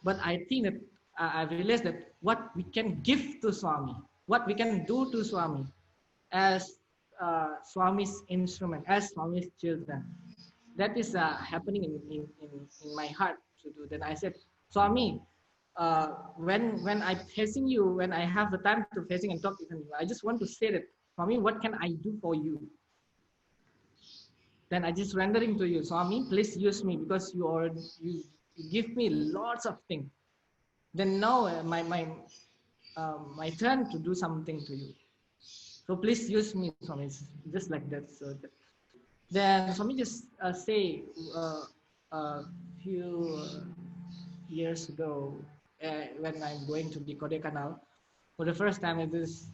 But I think that I realized that what we can give to Swami, what we can do to Swami as Swami's instrument, as Swami's children, that is happening in my heart to do. Then I said, Swami, when I'm facing you, when I have the time to facing and talk with you, I just want to say that, Swami, what can I do for you? Then I just rendering to you, Swami, please use me because you give me lots of things. Then now my turn to do something to you. So please use me, Swami. It's just like that. So then Swami just say a few years ago when I'm going to the Kodaikanal, for the first time, it is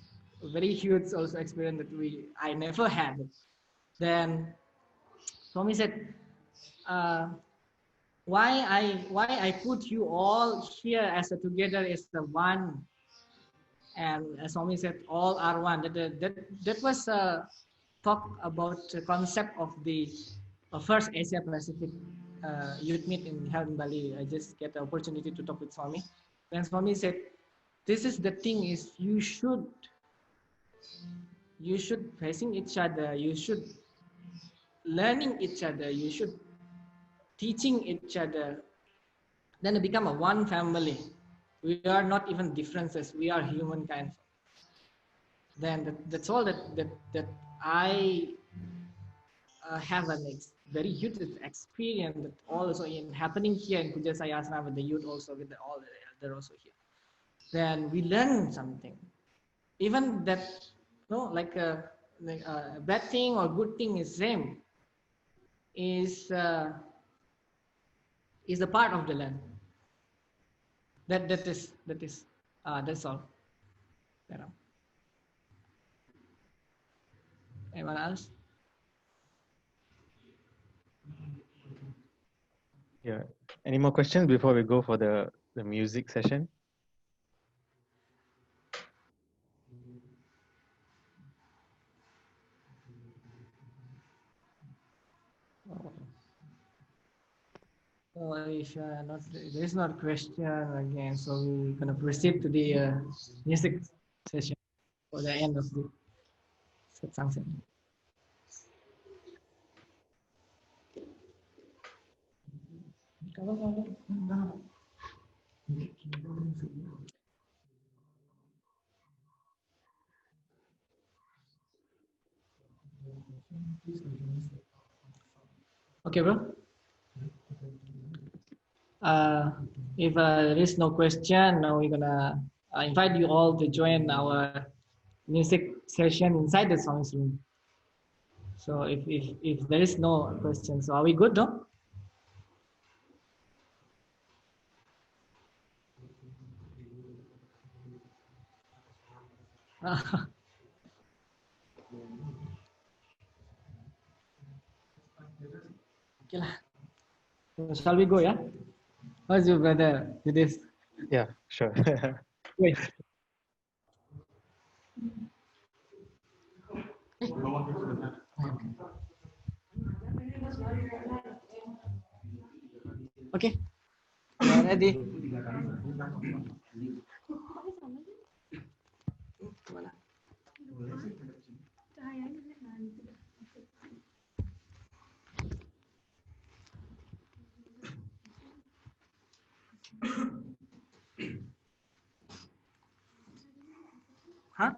a very huge also experience that I never had. Then Swami said, why I put you all here as together as the one, and as Swami said, all are one. That was a talk about the concept of the first Asia Pacific youth meet held in Bali. I just get the opportunity to talk with Swami. Then Swami said, this is the thing is you should facing each other, you should learning each other, you should teaching each other, then it become a one family. We are not even differences. We are humankind. Then that's all that I have a very huge experience that also in happening here in Pooja Sai Ashram with the youth also with all the elder also here. Then we learn something. Even that like a bad thing or good thing is same. Is a part of the land. That's all. Anyone else? Yeah. Any more questions before we go for the music session? So if there is not a question again, so we're gonna proceed to the music session for the end of the satsang session. Okay, bro. If there is no question, now we're gonna invite you all to join our music session inside the Swami's room. So if there is no question, so are we good, no? Okay lah. So shall we go, yeah? How's your brother to this? Yeah, sure. Wait. Okay. We are ready. Hah?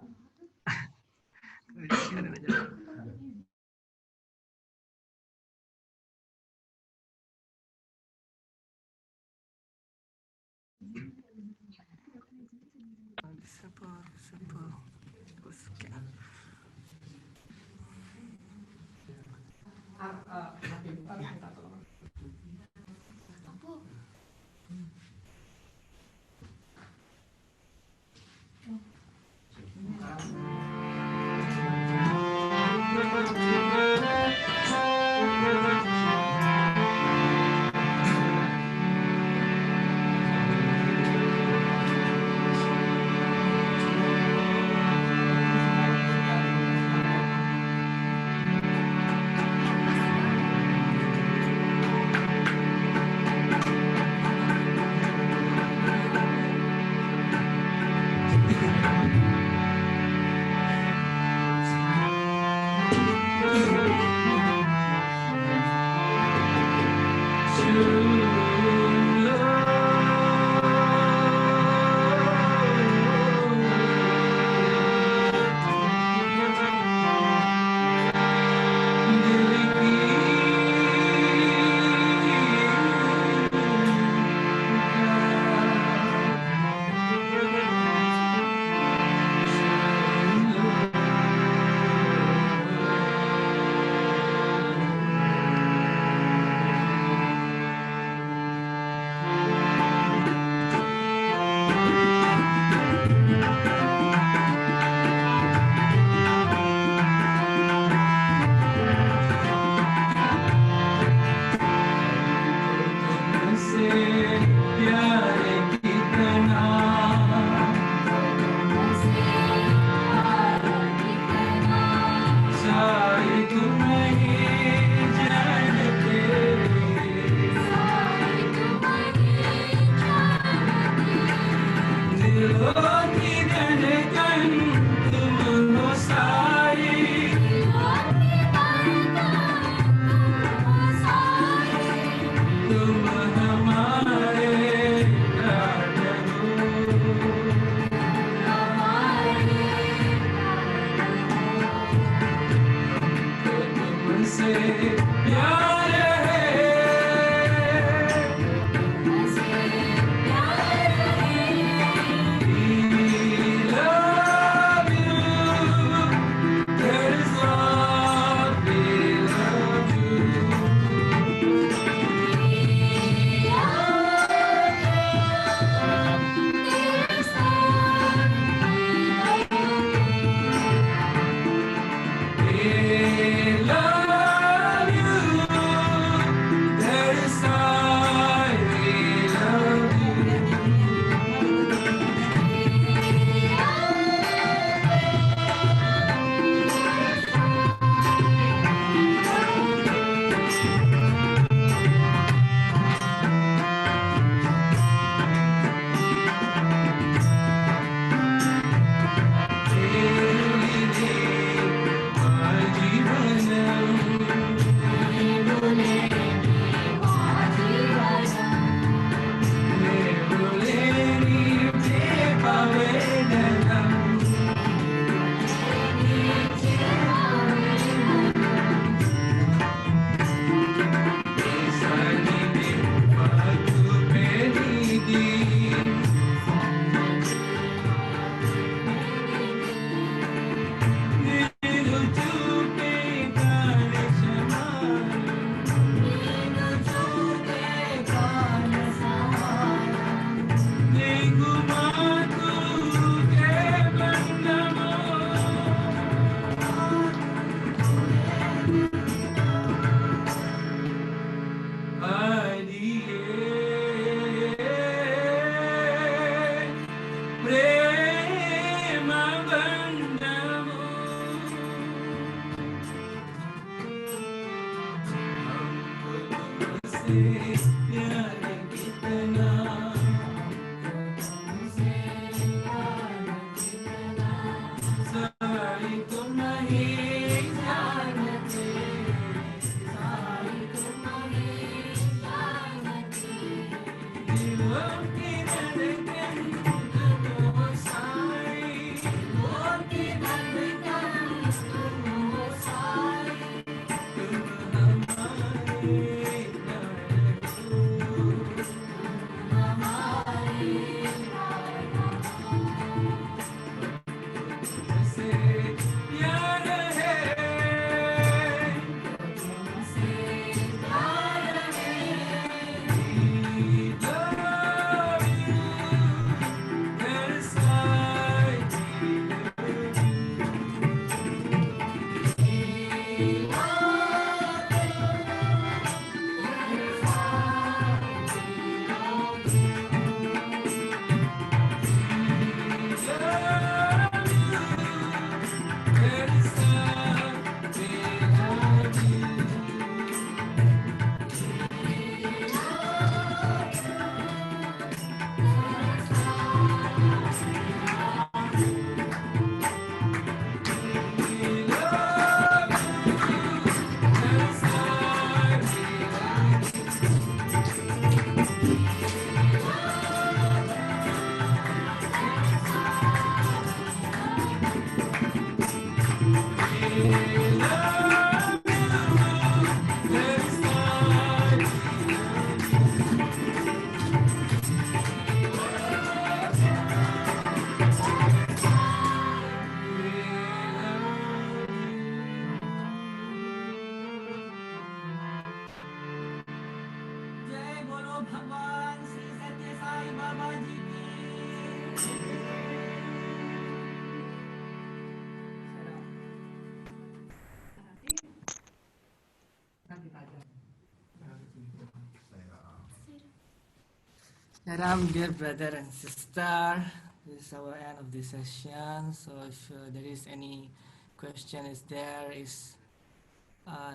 Salam, dear brother and sister. This is our end of this session. So if there is any question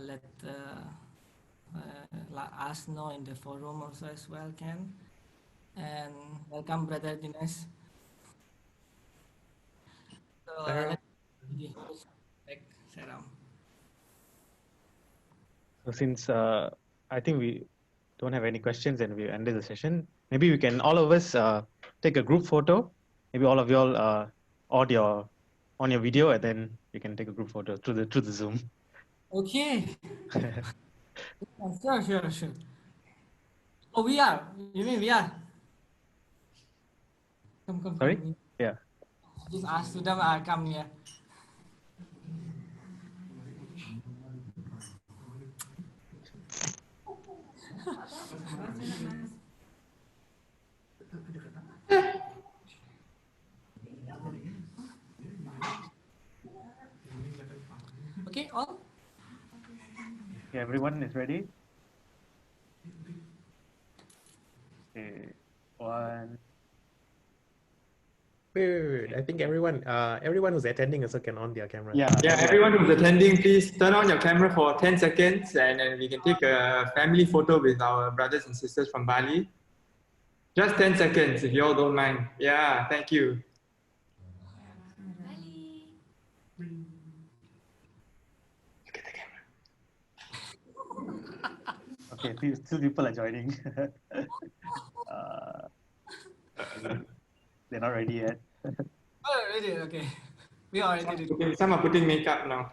let us know in the forum also as well, can. And welcome, brother Dinesh. So Salam. So since I think we don't have any questions and we ended the session, maybe we can all of us take a group photo. Maybe all of you all on your video, and then you can take a group photo through the Zoom. Okay. Sure. Oh, we are. You mean we are? Come. Sorry? Yeah. Just ask to them. Come here. Okay, all? Okay, everyone is ready? Okay, one. Wait. I think everyone who's attending also can on their camera. Yeah, everyone who's attending, please turn on your camera for 10 seconds and then we can take a family photo with our brothers and sisters from Bali. Just 10 seconds if you all don't mind. Yeah, thank you. Look at the camera. Okay, still people are joining. They're not ready yet. Oh, ready? Okay. We are ready. Okay, some are putting makeup now.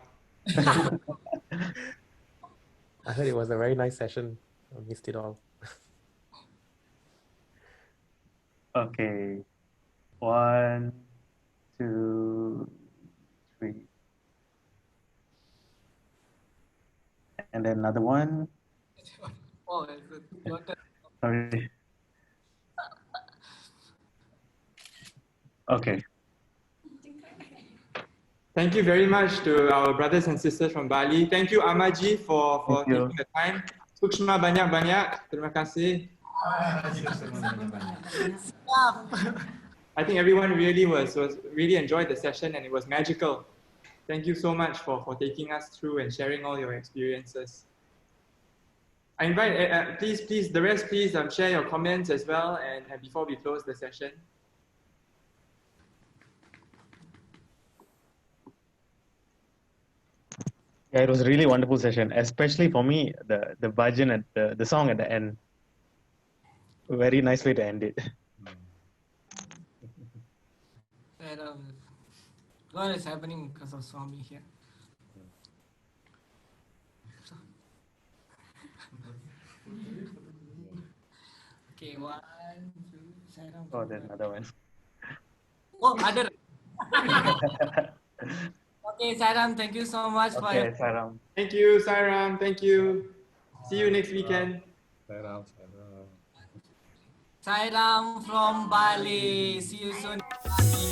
I heard it was a very nice session. I missed it all. Okay, 1, 2, 3. And then another one. Oh, it's good. Sorry. Okay. Thank you very much to our brothers and sisters from Bali. Thank you, Amaji, for taking the time. Sukshma banyak-banyak. Terima kasih. I think everyone really really enjoyed the session and it was magical. Thank you so much for taking us through and sharing all your experiences. I invite, please, the rest, please share your comments as well, and before we close the session. Yeah, it was a really wonderful session, especially for me, the bhajan at the song at the end. Very nice way to end it. That a lot is happening because of Swami here. Okay, 1, 2, Saram. Oh, there's another one. Oh, other. Okay, Saram, thank you so much for Okay, Saram. Thank you, Sairam. Thank you. See you next weekend. Saram from Bali. See you soon. Bali.